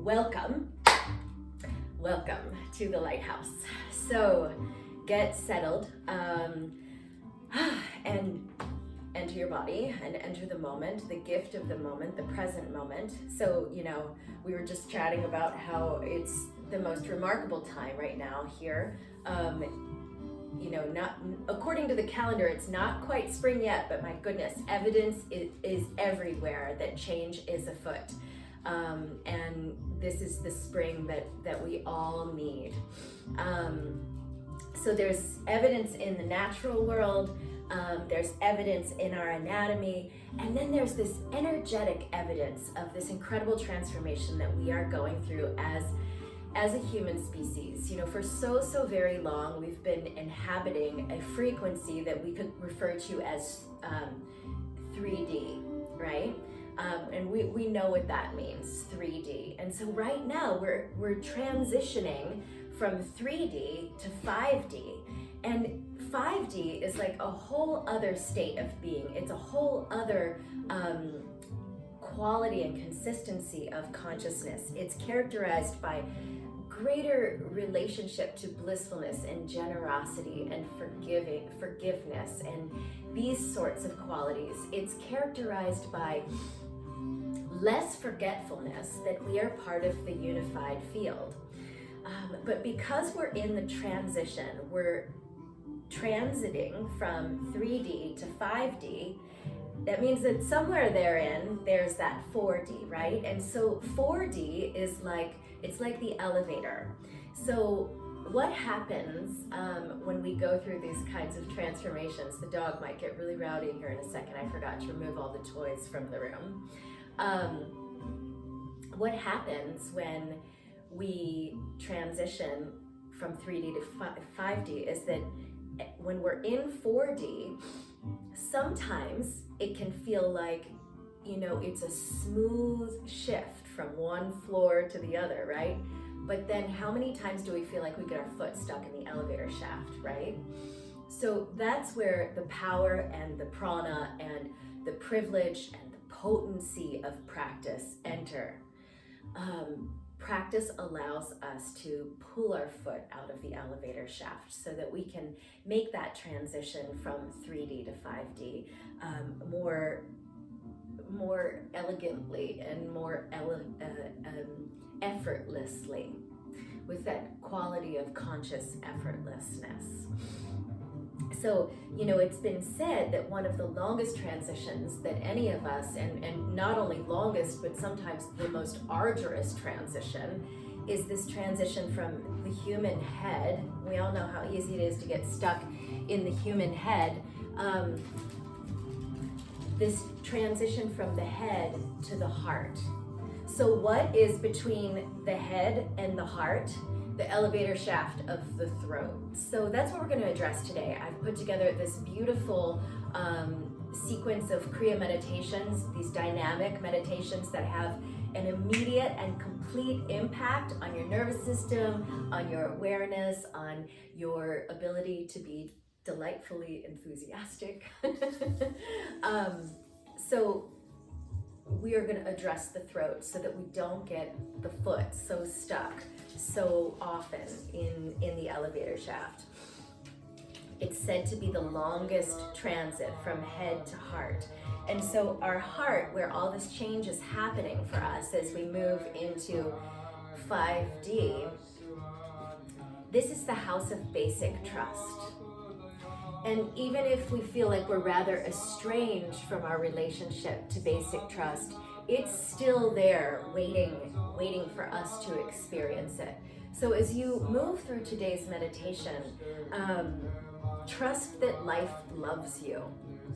welcome to the lighthouse. So get settled and enter your body and enter the moment, the gift of the moment, the present moment. So, we were just chatting about how it's the most remarkable time right now here. Not according to the calendar, it's not quite spring yet, but my goodness, evidence is everywhere that change is afoot. And this is the spring that we all need. So there's evidence in the natural world, there's evidence in our anatomy, and then there's this energetic evidence of this incredible transformation that we are going through as a human species. For so very long, we've been inhabiting a frequency that we could refer to as 3D, right? And we know what that means, 3D. And so right now we're transitioning from 3D to 5D. And 5D is like a whole other state of being. It's a whole other quality and consistency of consciousness. It's characterized by greater relationship to blissfulness and generosity and forgiveness and these sorts of qualities. It's characterized by less forgetfulness, that we are part of the unified field. But because we're in the transition, we're transiting from 3D to 5D, that means that somewhere therein, there's that 4D, right? And so 4D is it's like the elevator. So what happens when we go through these kinds of transformations? The dog might get really rowdy here in a second. I forgot to remove all the toys from the room. What happens when we transition from 3D to 5D is that when we're in 4D, sometimes it can feel like, it's a smooth shift from one floor to the other, right? But then how many times do we feel like we get our foot stuck in the elevator shaft, right? So that's where the power and the prana and the privilege and the potency of practice enter. Practice allows us to pull our foot out of the elevator shaft so that we can make that transition from 3D to 5D more elegantly and more effortlessly, with that quality of conscious effortlessness. So, it's been said that one of the longest transitions that any of us, and not only longest, but sometimes the most arduous transition, is this transition from the human head. We all know how easy it is to get stuck in the human head. This transition from the head to the heart. So what is between the head and the heart? The elevator shaft of the throat. So that's what we're going to address today. I've put together this beautiful sequence of Kriya meditations, these dynamic meditations that have an immediate and complete impact on your nervous system, on your awareness, on your ability to be delightfully enthusiastic. So we are going to address the throat so that we don't get the foot so stuck so often in the elevator shaft. It's said to be the longest transit from head to heart. And so our heart, where all this change is happening for us as we move into 5D, this is the house of basic trust. And even if we feel like we're rather estranged from our relationship to basic trust, it's still there waiting for us to experience it. So as you move through today's meditation, trust that life loves you.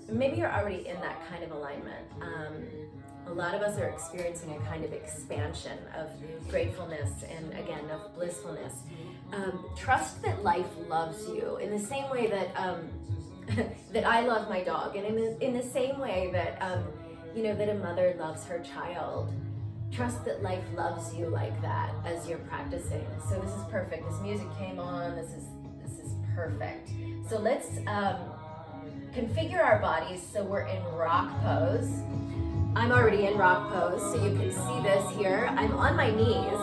Maybe you're already in that kind of alignment. A lot of us are experiencing a kind of expansion of gratefulness and, again, of blissfulness. Trust that life loves you in the same way that that I love my dog, and in the same way that that a mother loves her child. Trust that life loves you like that as you're practicing. So this is perfect. This music came on. This is perfect. So let's configure our bodies so we're in rock pose. I'm already in rock pose, so you can see this here. I'm on my knees.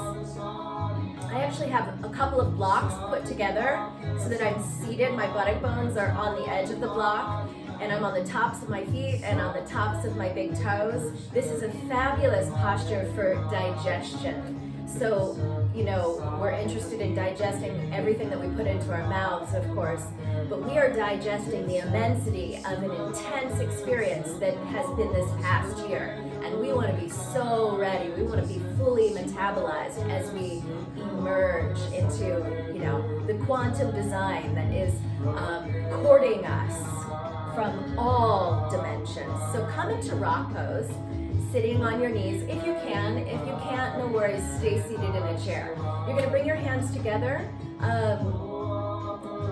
I actually have a couple of blocks put together so that I'm seated. My buttock bones are on the edge of the block, and I'm on the tops of my feet and on the tops of my big toes. This is a fabulous posture for digestion. So, you know, we're interested in digesting everything that we put into our mouths, of course, but we are digesting the immensity of an intense experience that has been this past year. And we want to be so ready. We want to be fully metabolized as we emerge into, you know, the quantum design that is courting us from all dimensions. So come into rock pose, sitting on your knees if you can. If you can't, no worries, stay seated in a chair. You're going to bring your hands together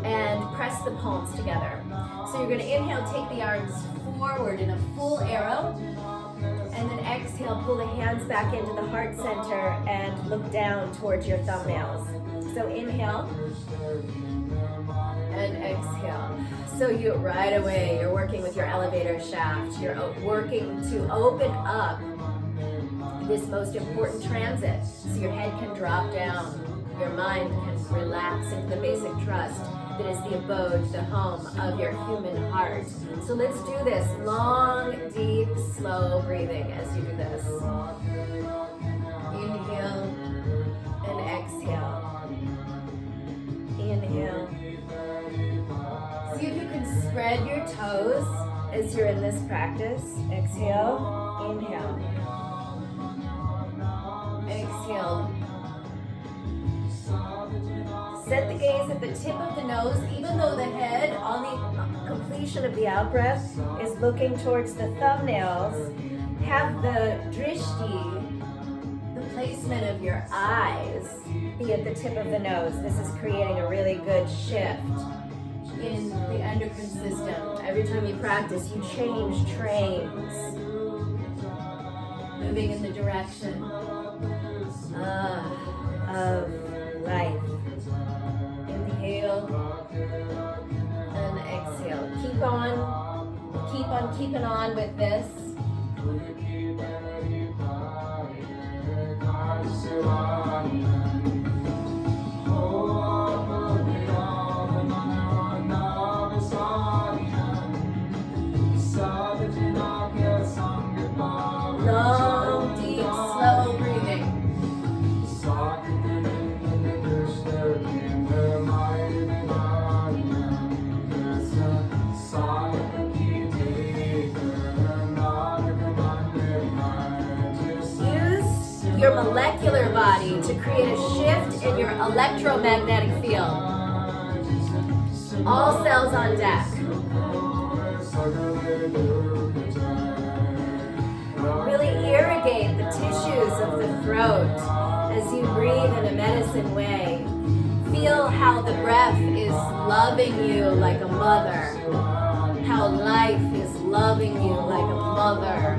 and press the palms together. So you're going to inhale, take the arms forward in a full arrow, and then exhale, pull the hands back into the heart center and look down towards your thumbnails. So inhale and exhale. So you right away, you're working with your elevator shaft. You're working to open up this most important transit so your head can drop down, your mind can relax into the basic trust that is the abode, the home of your human heart. So let's do this long, deep, slow breathing as you do this. Inhale and exhale. Inhale. See if you can spread your toes as you're in this practice. Exhale, inhale. Exhale. Set the gaze at the tip of the nose, even though the head on the completion of the out-breath is looking towards the thumbnails. Have the drishti, the placement of your eyes, be at the tip of the nose. This is creating a really good shift in the endocrine system. Every time you practice, you change trains, moving in the direction of life. Inhale and exhale. Keep on keeping on with this. Long, deep, slow breathing. Use your molecular body to create a shift in your electromagnetic field. All cells on deck. Really irrigate the tissues of the throat as you breathe in a medicine way. Feel how the breath is loving you like a mother. How life is loving you like a mother.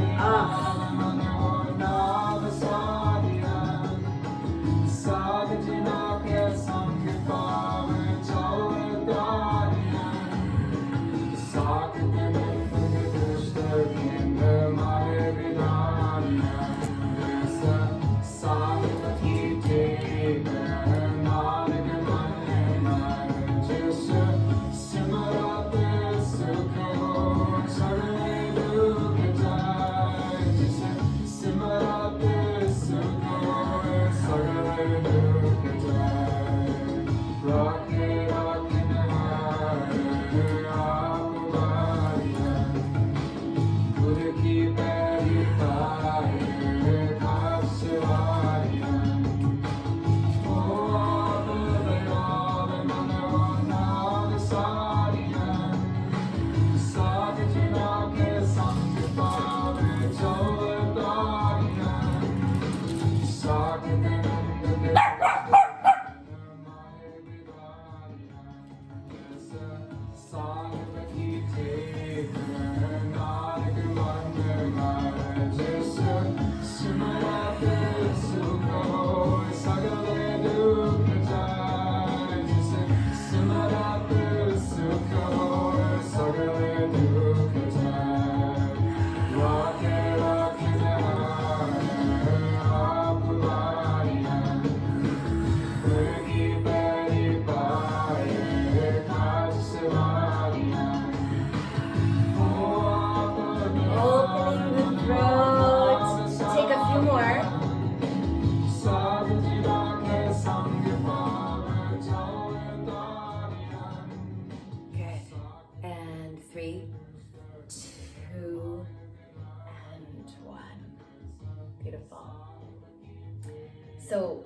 So,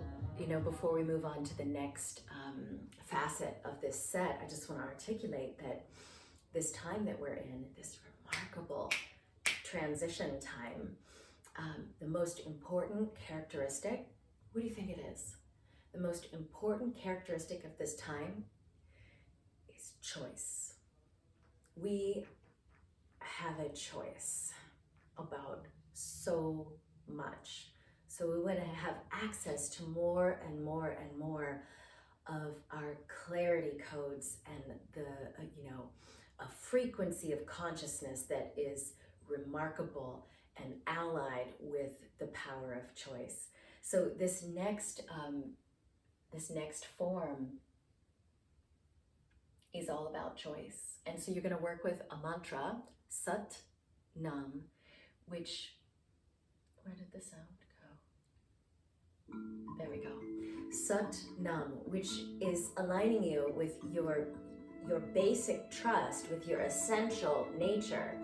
before we move on to the next facet of this set, I just want to articulate that this time that we're in, this remarkable transition time, the most important characteristic, what do you think it is? The most important characteristic of this time is choice. We have a choice about so much. So we want to have access to more and more and more of our clarity codes and a frequency of consciousness that is remarkable and allied with the power of choice. So this next form is all about choice. And so you're going to work with a mantra, Sat Nam, which, where did the sound go? There we go. Sat Nam, which is aligning you with your basic trust, with your essential nature,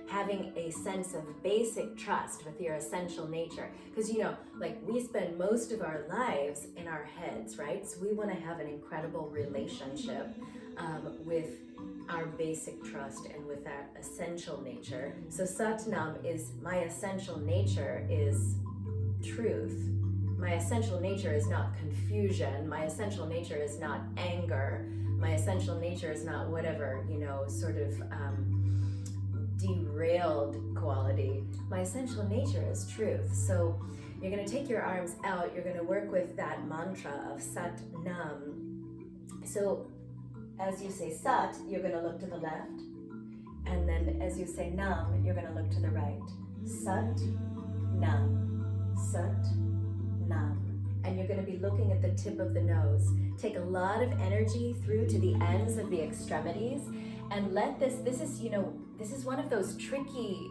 having a sense of basic trust with your essential nature. Because we spend most of our lives in our heads, right? So we want to have an incredible relationship with our basic trust and with our essential nature. So Sat Nam is my essential nature is truth. My essential nature is not confusion. My essential nature is not anger. My essential nature is not whatever, sort of derailed quality. My essential nature is truth. So you're going to take your arms out. You're going to work with that mantra of Sat Nam. So as you say Sat, you're going to look to the left. And then as you say Nam, you're going to look to the right. Sat Nam. Sat Nam. And you're going to be looking at the tip of the nose. Take a lot of energy through to the ends of the extremities and let this is one of those tricky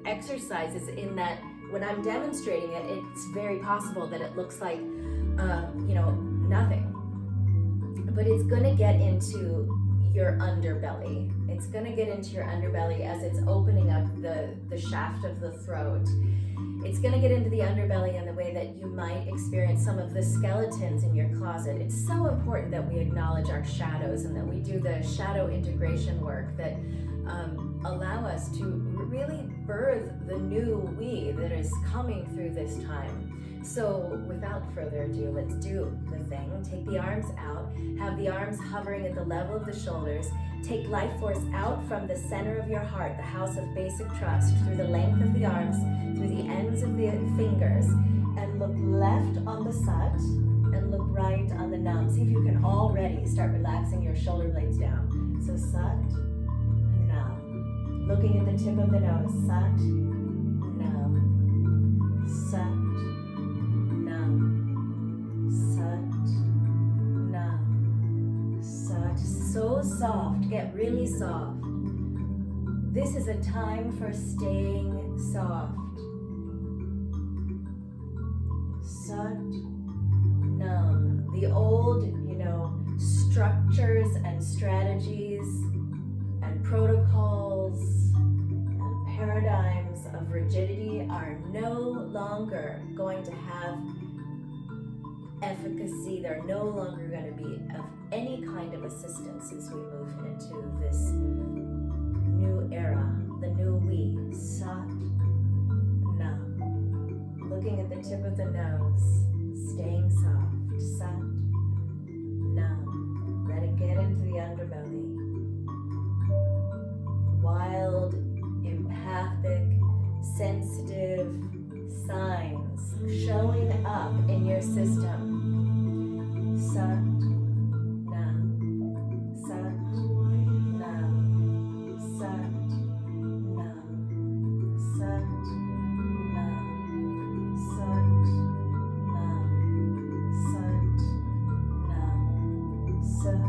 exercises in that when I'm demonstrating it, it's very possible that it looks like, nothing. But it's going to get into your underbelly. It's going to get into your underbelly as it's opening up the shaft of the throat. It's going to get into the underbelly in the way that you might experience some of the skeletons in your closet. It's so important that we acknowledge our shadows and that we do the shadow integration work that allow us to really birth the new we that is coming through this time. So without further ado, let's do the thing. Take the arms out, have the arms hovering at the level of the shoulders. Take life force out from the center of your heart, the house of basic trust, through the length of the arms, through the ends of the fingers, and look left on the Sat and look right on the Nam. See if you can already start relaxing your shoulder blades down. So Sat, Nam. Looking at the tip of the nose, Sat, Nam. Sat, so soft, get really soft. This is a time for staying soft. Sat Nam. The old, structures and strategies and protocols and paradigms of rigidity are no longer going to have efficacy. They're no longer going to be of any kind of assistance as we move into this new era, the new we. Sat Nam. Looking at the tip of the nose, staying soft. Sat Nam. Let it get into the underbelly. Wild, empathic, sensitive signs showing up in your system. Sat Nam. Sat Nam. Sat Nam. Sat Nam. Sat Nam. Sat Nam. Sat.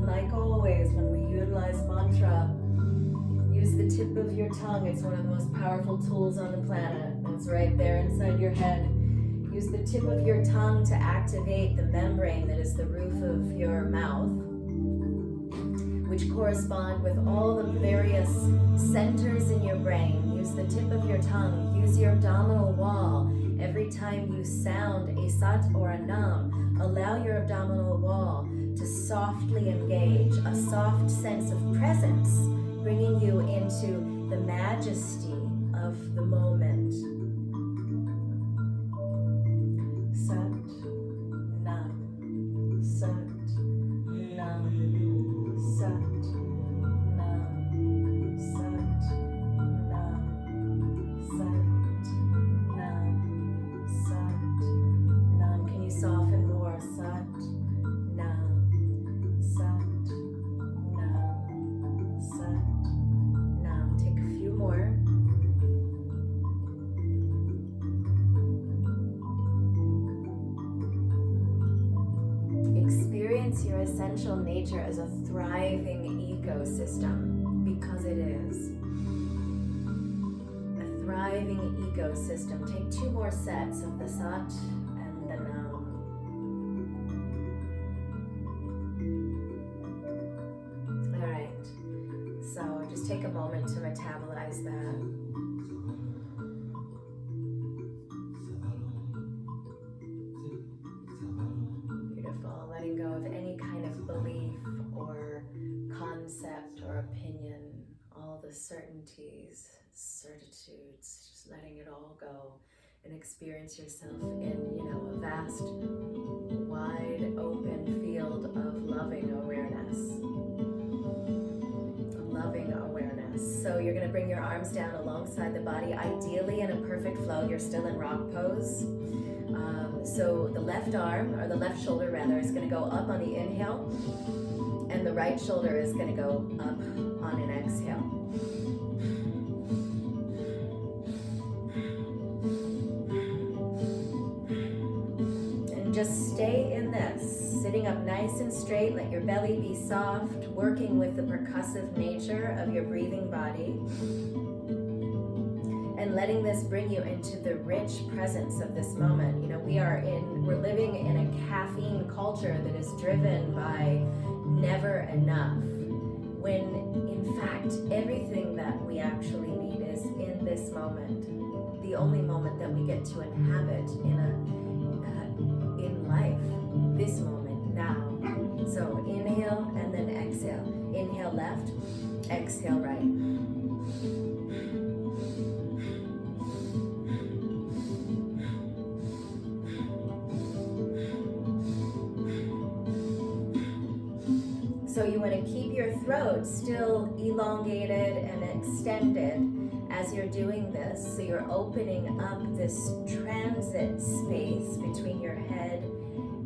Like always, when we utilize mantra, use the tip of your tongue. It's one of the most powerful tools on the planet. It's right there inside your head. Use the tip of your tongue to activate the membrane that is the roof of your mouth, which correspond with all the various centers in your brain. Use the tip of your tongue. Use your abdominal wall. Every time you sound a sat or a nam, allow your abdominal wall to softly engage, a soft sense of presence, bringing you into the majesty of the moment. Sat, nam, sat, nam, sat, nam, sat, nam, sat, nam, sat, nam. Can you soften more? Sat, nam, sat, nam, sat, nam. Take a few more. Experience your essential nature as a thriving ecosystem, because it is. A thriving ecosystem. Take 2 more sets of the sat and the nam. All right, so just take a moment to metabolize that. Beautiful. Letting go of any kind of belief or concept or opinion, all the certainties, certitudes, just letting it all go and experience yourself in, a vast, wide open field of loving awareness. Loving awareness. So you're going to bring your arms down alongside the body, ideally in a perfect flow. You're still in rock pose. So the left arm, or the left shoulder rather, is going to go up on the inhale, and the right shoulder is going to go up on an exhale. And just stay in this, sitting up nice and straight. Let your belly be soft, working with the percussive nature of your breathing body. And letting this bring you into the rich presence of this moment. We're living in a caffeine culture that is driven by never enough, when in fact everything that we actually need is in this moment, the only moment that we get to inhabit in life, this moment, now. So inhale and then exhale. Inhale left, exhale right. So you want to keep your throat still elongated and extended as you're doing this. So you're opening up this transit space between your head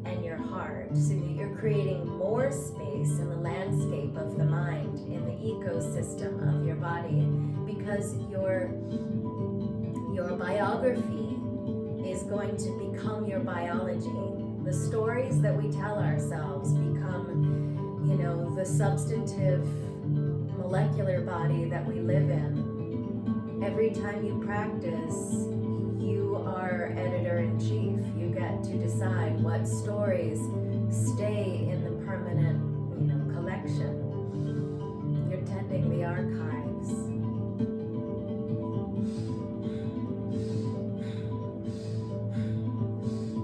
and your heart, so that you're creating more space in the landscape of the mind, in the ecosystem of your body, because your biography is going to become your biology. The stories that we tell ourselves become the substantive molecular body that we live in. Every time you practice, you are editor-in-chief. You get to decide what stories stay in the permanent, collection. You're tending the archives.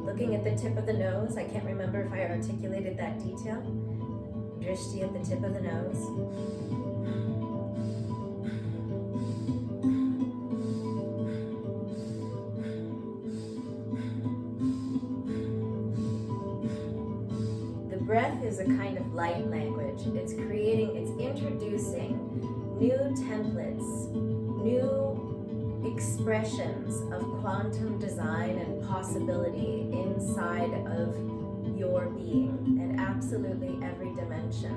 Looking at the tip of the nose, I can't remember if I articulated that detail. Drishti at the tip of the nose. The breath is a kind of light language. It's introducing new templates, new expressions of quantum design and possibility inside of your being in absolutely every dimension.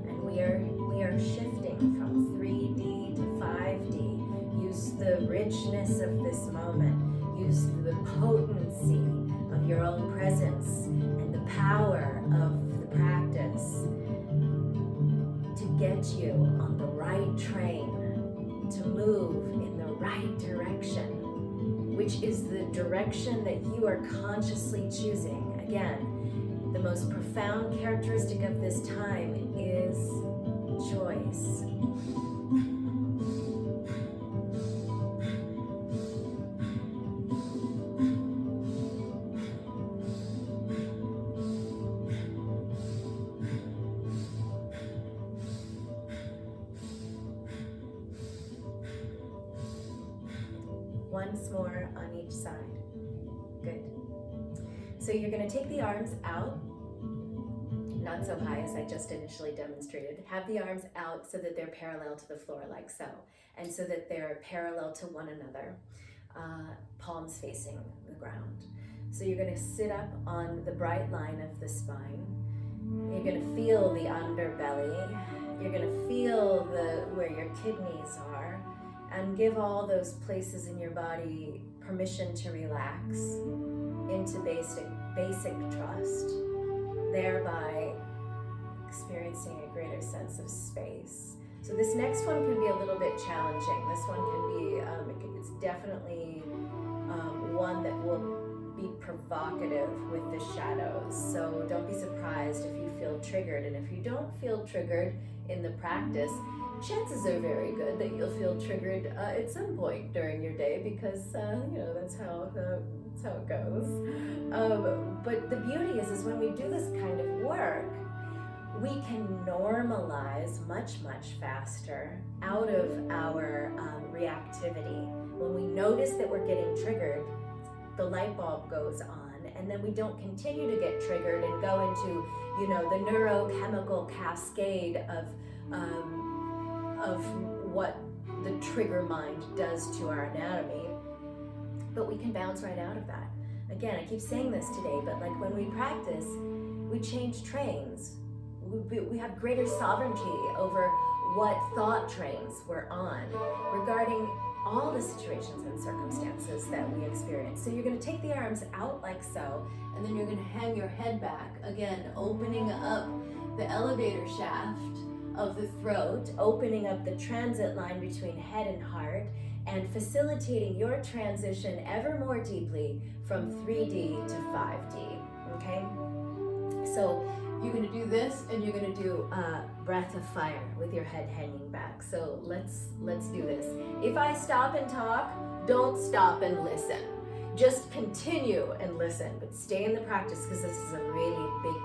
And we are shifting from 3D to 5D. Use the richness of this moment. Use the potency of your own presence and the power of the practice to get you on the right train, to move in the right direction, which is the direction that you are consciously choosing. Again, the most profound characteristic of this time is choice. once more on each side. Good. So you're going to take the arms out, not so high as I just initially demonstrated. Have the arms out so that they're parallel to the floor like so, and so that they're parallel to one another, palms facing the ground. So you're going to sit up on the bright line of the spine. You're going to feel the underbelly. You're going to feel where your kidneys are, and give all those places in your body permission to relax into basic trust, thereby experiencing a greater sense of space. So this next one can be a little bit challenging. This one can be, it's definitely one that will be provocative with the shadows. So don't be surprised if you feel triggered. And if you don't feel triggered in the practice, chances are very good that you'll feel triggered at some point during your day, because that's how it goes. But the beauty is when we do this kind of work, we can normalize much faster out of our reactivity. When we notice that we're getting triggered, the light bulb goes on, and then we don't continue to get triggered and go into the neurochemical cascade of what the trigger mind does to our anatomy. But we can bounce right out of that. Again, I keep saying this today, but like when we practice, we change trains. We have greater sovereignty over what thought trains we're on regarding all the situations and circumstances that we experience. So you're going to take the arms out like so, and then you're going to hang your head back, again, opening up the elevator shaft of the throat, opening up the transit line between head and heart, and facilitating your transition ever more deeply from 3D to 5D, okay? So you're going to do this, and you're going to do breath of fire with your head hanging back. So let's do this. If I stop and talk, don't stop and listen. Just continue and listen, but stay in the practice, because this is a really big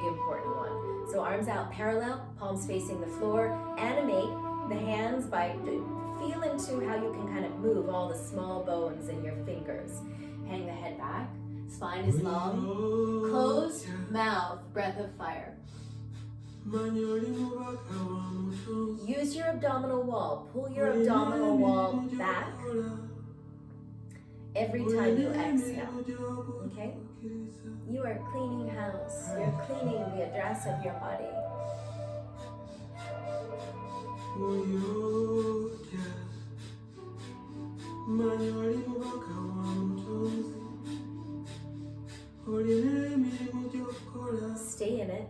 important one. So arms out parallel, palms facing the floor. Animate the hands by feel into how you can kind of move all the small bones in your fingers. Hang the head back. Spine is long. Closed mouth, breath of fire. Use your abdominal wall. Pull your abdominal wall back every time you exhale. Okay? You are cleaning house. You're cleaning the address of your body. Stay in it.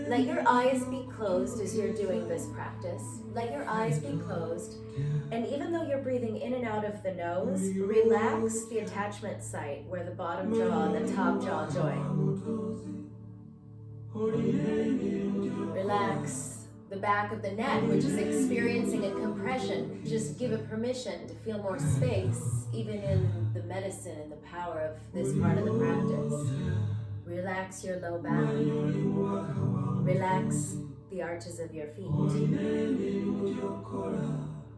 Let your eyes be closed as you're doing this practice. Let your eyes be closed. And even though you're breathing in and out of the nose, relax the attachment site where the bottom jaw and the top jaw join. Relax the back of the neck, which is experiencing a compression. Just give it permission to feel more space, even in the medicine and the power of this part of the practice. Relax your low back. Relax the arches of your feet.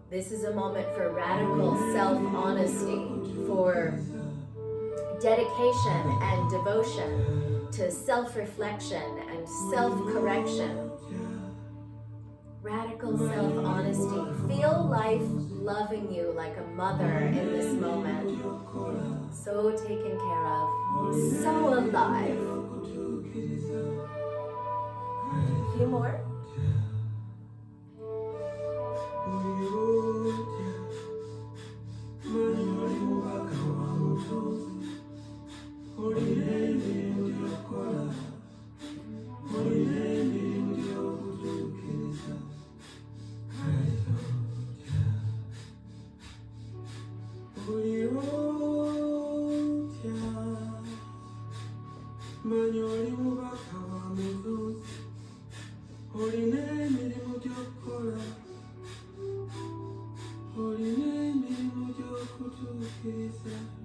This is a moment for radical self-honesty, for dedication and devotion to self-reflection and self-correction. Radical self-honesty. Feel life loving you like a mother in this moment. So taken care of, so alive. A few more.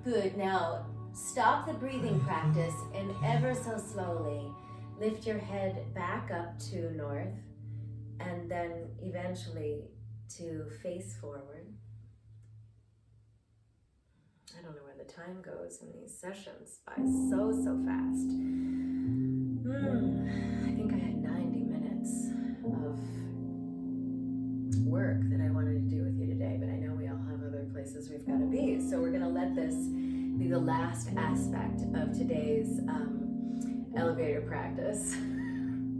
Good. Now stop the breathing practice and ever so slowly lift your head back up to north and then eventually to face forward. I don't know where the time goes in these sessions by so fast. I think I had 90 minutes of work that I wanted to do with you today, but I know we all have other places we've got to be. So we're going to let this be the last aspect of today's elevator practice.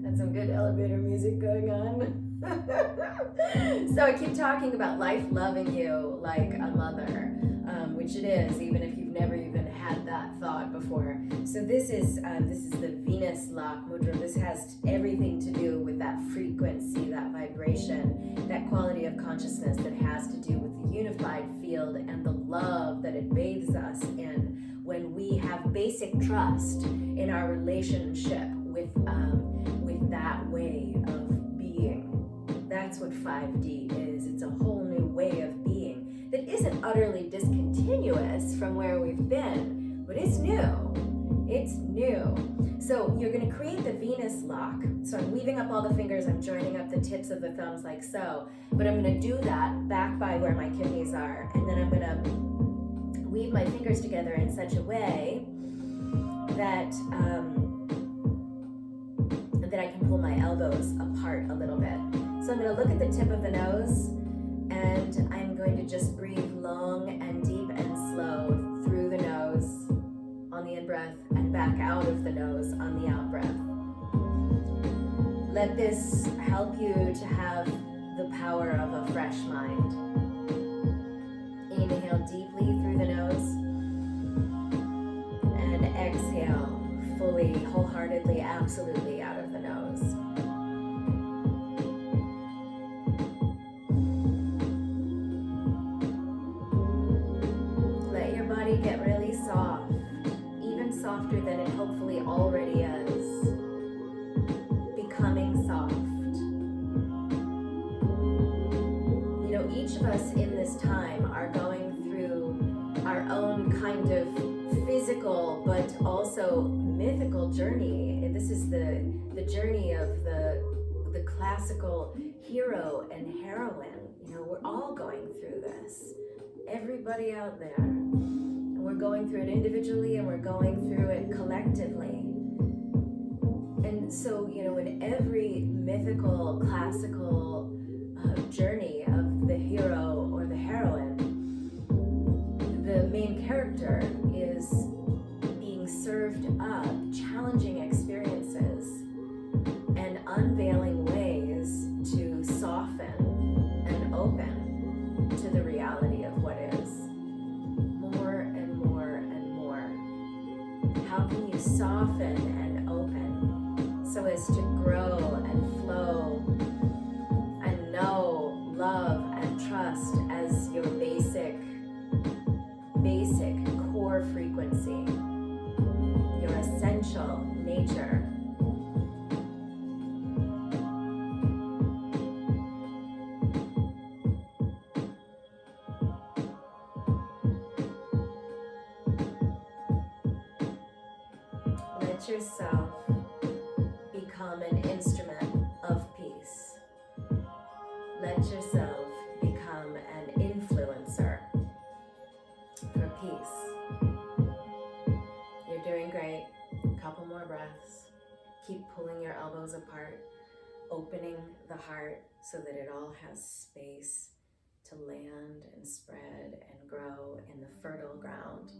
Got some good elevator music going on. So I keep talking about life loving you like a mother, which it is, even if you've never even had that thought before. So this is the Venus Lock Mudra. This has everything to do with that frequency, that vibration, that quality of consciousness that has to do with the unified field and the love that it bathes us in when we have basic trust in our relationship with that way of being. That's what 5D is. It's a whole new way of being that isn't utterly discontinuous from where we've been, but it's new. It's new. So you're going to create the Venus lock. So I'm weaving up all the fingers. I'm joining up the tips of the thumbs like so. But I'm going to do that back by where my kidneys are. And then I'm going to weave my fingers together in such a way that that I can pull my elbows apart a little bit. So I'm going to look at the tip of the nose, and I'm going to just breathe long and deep and slow through the nose on the in-breath and back out of the nose on the out-breath. Let this help you to have the power of a fresh mind. Inhale deeply through the nose and exhale fully, wholeheartedly, absolutely out of the nose. Let your body get really soft, even softer than it hopefully already is. Becoming soft. You know, each of us in this time are going through our own kind of physical but also mythical journey. This is the journey of the classical hero and heroine. You know, we're all going through this. Everybody out there. And we're going through it individually and we're going through it collectively. And so, you know, in every mythical, classical journey of the hero or the heroine, the main character is being served up challenging experiences and unveiling ways to soften and open to the reality of what is. More and more and more. How can you soften and open so as to grow and flow and know, love, and trust as your basic core frequency, your essential nature. Let yourself become an instrument of peace. Let yourself become an influencer for peace. You're doing great. A couple more breaths. Keep pulling your elbows apart, opening the heart so that it all has space to land and spread and grow in the fertile ground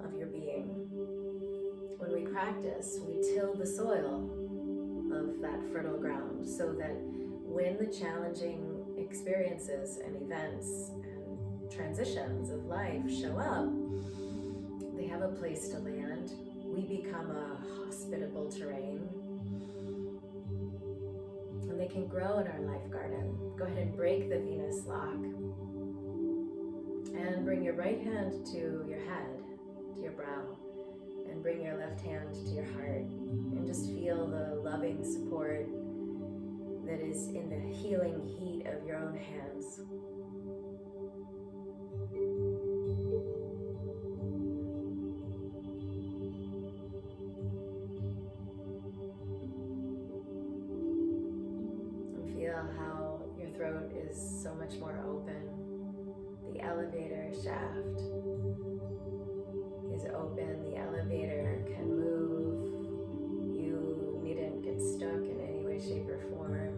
of your being. When we practice, we till the soil of that fertile ground so that when the challenging experiences and events and transitions of life show up, they have a place to land. We become a hospitable terrain, and they can grow in our life garden. Go ahead and break the Venus lock and bring your right hand to your head, to your brow, and bring your left hand to your heart, and just feel the loving support that is in the healing heat of your own hands. And feel how your throat is so much more open. The elevator shaft is open, the elevator can move. You needn't get stuck in any way, shape, or form.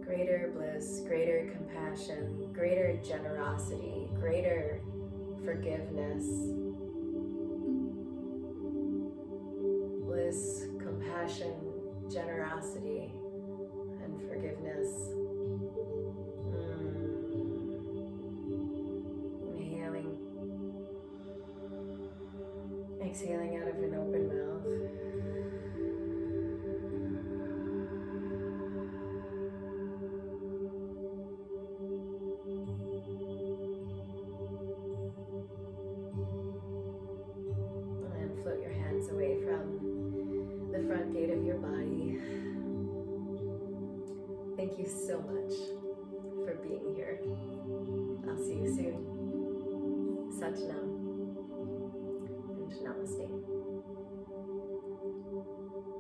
Greater bliss, greater compassion, greater generosity, greater forgiveness. Bliss, compassion, generosity, and forgiveness. Inhaling. Exhaling out of an open mouth. And float your hands away from the front gate of your body. Thank you so much for being here. I'll see you soon. Sat Nam.